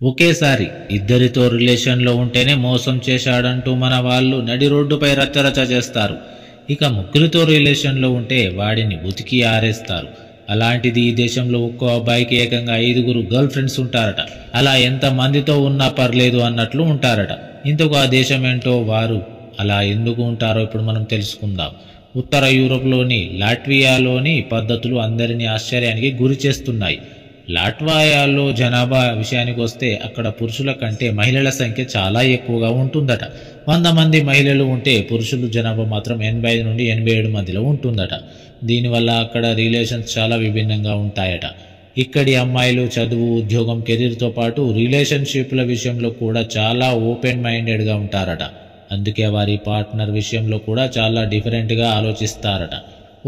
ఒకేసారి ఇద్దరితో రిలేషన్లో ఉంటేనే మోసం చేశాడంటూ మన వాళ్ళు నడి రోడ్డుపై రచ్చరచ్చ చేస్తారు. ఇక ముగ్గురితో రిలేషన్లో ఉంటే వాడిని ఉతికి ఆరేస్తారు. అలాంటిది ఈ దేశంలో ఒక్కో అబ్బాయికి ఏకంగా 5గురు గర్ల్ ఫ్రెండ్స్ ఉంటారట. అలా ఎంత మందితో ఉన్నా పర్లేదు అన్నట్లు ఉంటారట. ఇంతకు ఆ దేశం ఏంటో, వారు అలా ఎందుకు ఉంటారో ఇప్పుడు మనం తెలుసుకుందాం. ఉత్తర యూరోప్లోని లాట్వియాలోని పద్ధతులు అందరినీ ఆశ్చర్యానికి గురి చేస్తున్నాయి. లాట్వియాలో జనాభా విషయానికి వస్తే అక్కడ పురుషుల కంటే మహిళల సంఖ్య చాలా ఎక్కువగా ఉంటుందట. 100 మంది మహిళలు ఉంటే పురుషుల జనాభా మాత్రం 85 నుండి 87 మధ్యలో ఉంటుందట. దీనివల్ల అక్కడ రిలేషన్స్ చాలా విభిన్నంగా ఉంటాయట. ఇక్కడి అమ్మాయిలు చదువు, ఉద్యోగం, కెరీర్తో పాటు రిలేషన్షిప్ల విషయంలో కూడా చాలా ఓపెన్ మైండెడ్గా ఉంటారట. అందుకే వారి పార్ట్నర్ విషయంలో కూడా చాలా డిఫరెంట్గా ఆలోచిస్తారట.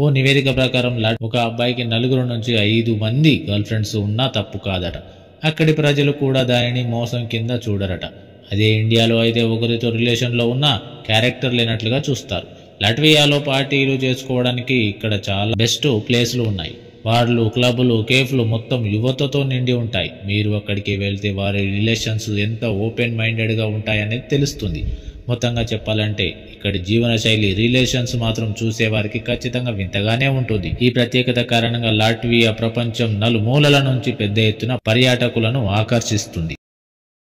ఓ నివేదిక ప్రకారం ఒక అబ్బాయికి 4 నుంచి 5 మంది గర్ల్ ఫ్రెండ్స్ ఉన్నా తప్పు కాదట. అక్కడి ప్రజలు కూడా దానిని మోసం కింద చూడరట. అదే ఇండియాలో అయితే ఒకరితో రిలేషన్లో ఉన్నా క్యారెక్టర్ లేనట్లుగా చూస్తారు. లాట్వియాలో పార్టీలు చేసుకోవడానికి ఇక్కడ చాలా బెస్ట్ ప్లేస్లు ఉన్నాయి. బార్లు, క్లబ్లు, కేఫ్లు మొత్తం యువతతో నిండి ఉంటాయి. మీరు అక్కడికి వెళ్తే వారి రిలేషన్స్ ఎంత ఓపెన్ మైండెడ్గా ఉంటాయనేది తెలుస్తుంది. మొత్తంగా చెప్పాలంటే ఇక్కడి జీవన శైలి, రిలేషన్స్ మాత్రం చూసేవారికి ఖచ్చితంగా వింతగానే ఉంటుంది. ఈ ప్రత్యేకత కారణంగా లాట్వియా ప్రపంచం నలుమూలల నుంచి పెద్ద ఎత్తున పర్యాటకులను ఆకర్షిస్తుంది.